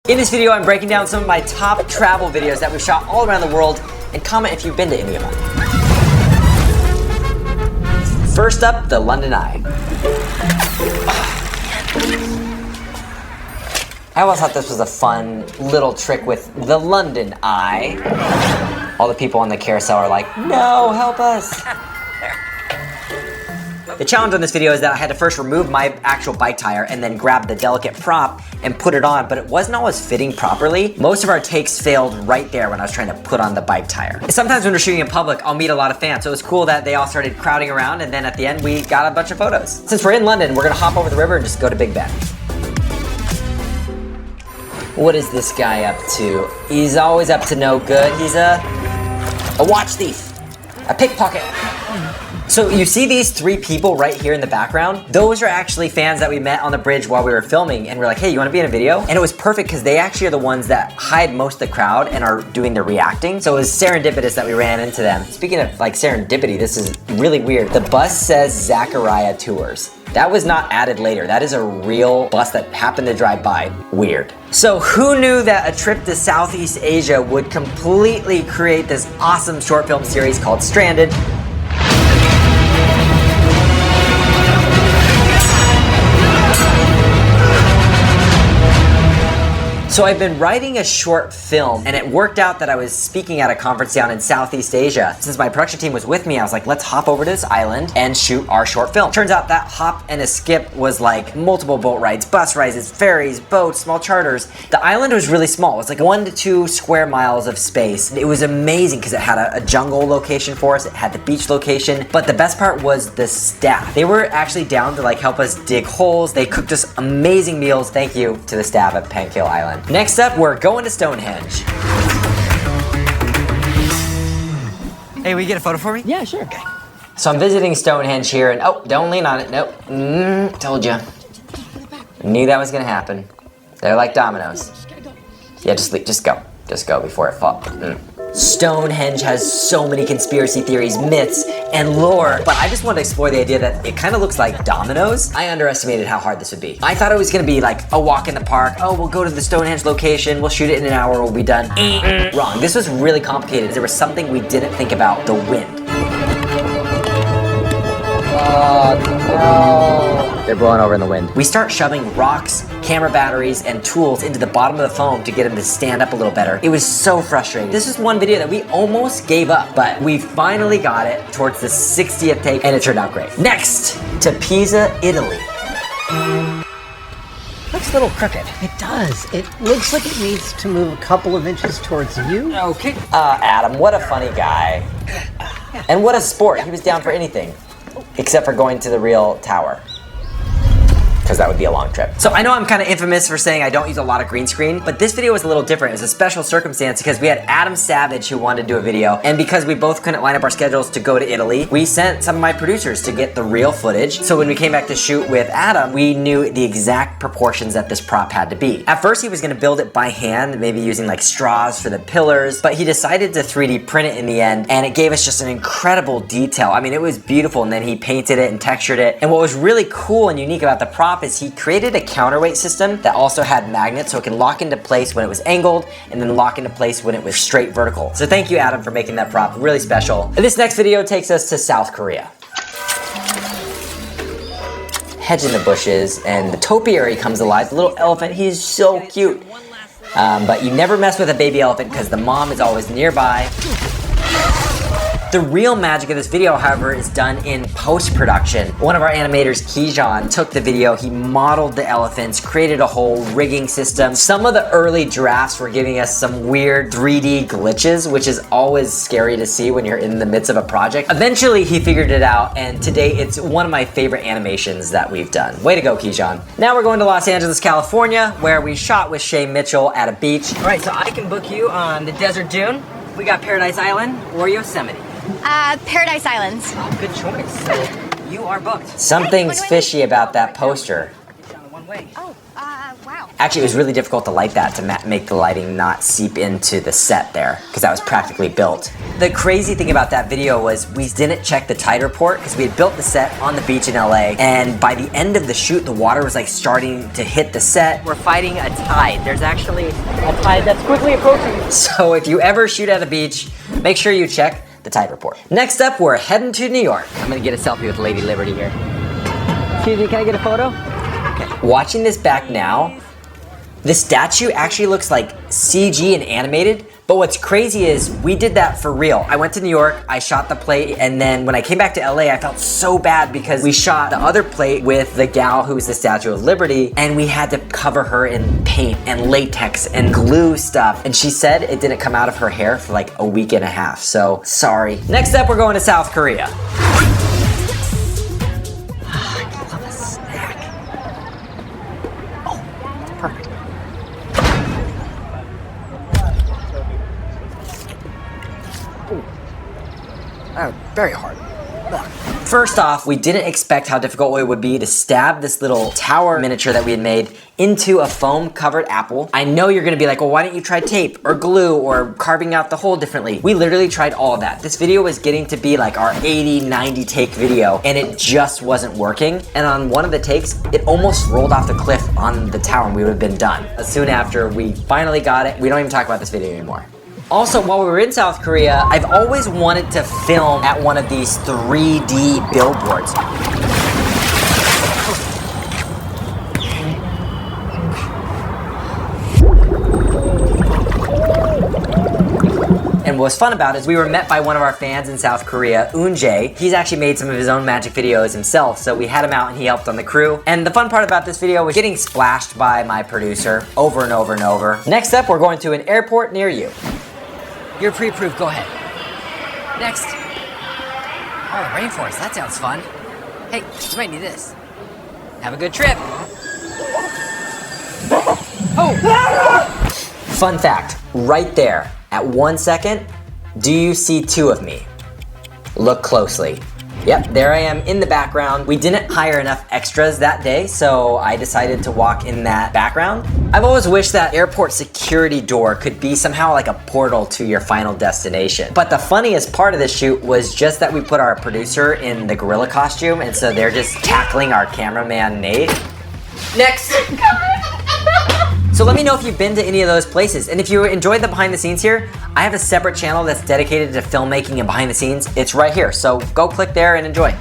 In this video, I'm breaking down some of my top travel videos that we've shot all around the world, and comment if you've been to any of them. First up, the London Eye. I always thought this was a fun little trick with the London Eye. All the people on the carousel are like, no, help us. The challenge on this video is that I had to first remove my actual bike tire and then grab the delicate prop and put it on, but it wasn't always fitting properly. Most of our takes failed right there when I was trying to put on the bike tire. Sometimes when we're shooting in public, I'll meet a lot of fans, so it was cool that they all started crowding around, and then at the end, we got a bunch of photos. Since we're in London, we're gonna hop over the river and just go to Big Ben. What is this guy up to? He's always up to no good. He's a watch thief, a pickpocket. So you see these three people right here in the background? Those are actually fans that we met on the bridge while we were filming, and we're like, hey, you wanna be in a video? And it was perfect because they actually are the ones that hide most of the crowd and are doing the reacting. So it was serendipitous that we ran into them. Speaking of like serendipity, this is really weird. The bus says Zachariah Tours. That was not added later. That is a real bus that happened to drive by. Weird. So who knew that a trip to Southeast Asia would completely create this awesome short film series called Stranded? So I've been writing a short film, and it worked out that I was speaking at a conference down in Southeast Asia. Since my production team was with me, I was like, let's hop over to this island and shoot our short film. Turns out that hop and a skip was like multiple boat rides, bus rides, ferries, boats, small charters. The island was really small. It was like 1 to 2 square miles of space. It was amazing because it had a jungle location for us. It had the beach location, but the best part was the staff. They were actually down to like help us dig holes. They cooked us amazing meals. Thank you to the staff at Pankhill Island. Next up, we're going to Stonehenge. Hey, will you get a photo for me? Yeah, sure. Okay. So I'm visiting Stonehenge here, and oh, don't lean on it. Nope. Told you. Knew that was gonna happen. They're like dominoes. Yeah, just go. Just go before it falls. Stonehenge has so many conspiracy theories, myths, and lore, but I just wanted to explore the idea that it kind of looks like dominoes. I underestimated how hard this would be. I thought it was gonna be like a walk in the park. Oh, we'll go to the Stonehenge location, we'll shoot it in an hour, we'll be done. Wrong. This was really complicated. There was something we didn't think about: the wind. No. They're blowing over in the wind. We start shoving rocks, camera batteries, and tools into the bottom of the foam to get them to stand up a little better. It was so frustrating. This is one video that we almost gave up, but we finally got it towards the 60th take, and it turned out great. Next, to Pisa, Italy. Looks a little crooked. It does. It looks like it needs to move a couple of inches towards you. Okay. Adam, what a funny guy. And what a sport. He was down for anything, except for going to the real tower, because that would be a long trip. So I know I'm kind of infamous for saying I don't use a lot of green screen, but this video was a little different. It was a special circumstance because we had Adam Savage who wanted to do a video, and because we both couldn't line up our schedules to go to Italy, we sent some of my producers to get the real footage. So when we came back to shoot with Adam, we knew the exact proportions that this prop had to be. At first he was gonna build it by hand, maybe using like straws for the pillars, but he decided to 3D print it in the end, and it gave us just an incredible detail. I mean, it was beautiful, and then he painted it and textured it. And what was really cool and unique about the prop is he created a counterweight system that also had magnets, so it can lock into place when it was angled and then lock into place when it was straight vertical. So thank you, Adam, for making that prop really special. And this next video takes us to South Korea. Hedge in the bushes, and the topiary comes alive. The little elephant, he's so cute. But you never mess with a baby elephant because the mom is always nearby. The real magic of this video, however, is done in post-production. One of our animators, Kijan, took the video, he modeled the elephants, created a whole rigging system. Some of the early drafts were giving us some weird 3D glitches, which is always scary to see when you're in the midst of a project. Eventually, he figured it out, and today it's one of my favorite animations that we've done. Way to go, Kijan. Now we're going to Los Angeles, California, where we shot with Shay Mitchell at a beach. All right, so I can book you on the Desert Dune. We got Paradise Island or Yosemite. Paradise Islands. Oh, good choice. So you are booked. Something's fishy about that poster. Oh, Wow. Actually, it was really difficult to light that to make the lighting not seep into the set there, because that was practically built. The crazy thing about that video was we didn't check the tide report because we had built the set on the beach in LA, and by the end of the shoot, the water was like starting to hit the set. We're fighting a tide. There's actually a tide that's quickly approaching. So if you ever shoot at a beach, make sure you check the tide report. Next up, we're heading to New York. I'm gonna get a selfie with Lady Liberty here. Excuse me, can I get a photo? Okay. Watching this back now, the statue actually looks like CG and animated, but what's crazy is we did that for real. I went to New York, I shot the plate, and then when I came back to LA, I felt so bad because we shot the other plate with the gal who's the Statue of Liberty, and we had to cover her in paint and latex and glue stuff. And she said it didn't come out of her hair for like a week and a half, so sorry. Next up, we're going to South Korea. Very hard. Ugh. First off, we didn't expect how difficult it would be to stab this little tower miniature that we had made into a foam covered apple. I know you're gonna be like, well, why didn't you try tape or glue or carving out the hole differently? We literally tried all of that. This video was getting to be like our 80, 90 take video, and it just wasn't working. And on one of the takes, it almost rolled off the cliff on the tower and we would have been done. Soon after we finally got it, we don't even talk about this video anymore. Also, while we were in South Korea, I've always wanted to film at one of these 3D billboards. And what's fun about it is we were met by one of our fans in South Korea, Unjae. He's actually made some of his own magic videos himself, so we had him out and he helped on the crew. And the fun part about this video was getting splashed by my producer over and over and over. Next up, we're going to an airport near you. You're pre-approved, go ahead. Next. Oh, the rainforest, that sounds fun. Hey, you might need this. Have a good trip. Oh! Fun fact, right there, at 1 second, do you see two of me? Look closely. Yep, there I am in the background. We didn't hire enough extras that day, so I decided to walk in that background. I've always wished that airport security door could be somehow like a portal to your final destination. But the funniest part of this shoot was just that we put our producer in the gorilla costume, and so they're just tackling our cameraman, Nate. Next! So let me know if you've been to any of those places, and if you enjoyed the behind the scenes here, I have a separate channel that's dedicated to filmmaking and behind the scenes. It's right here, so go click there and enjoy.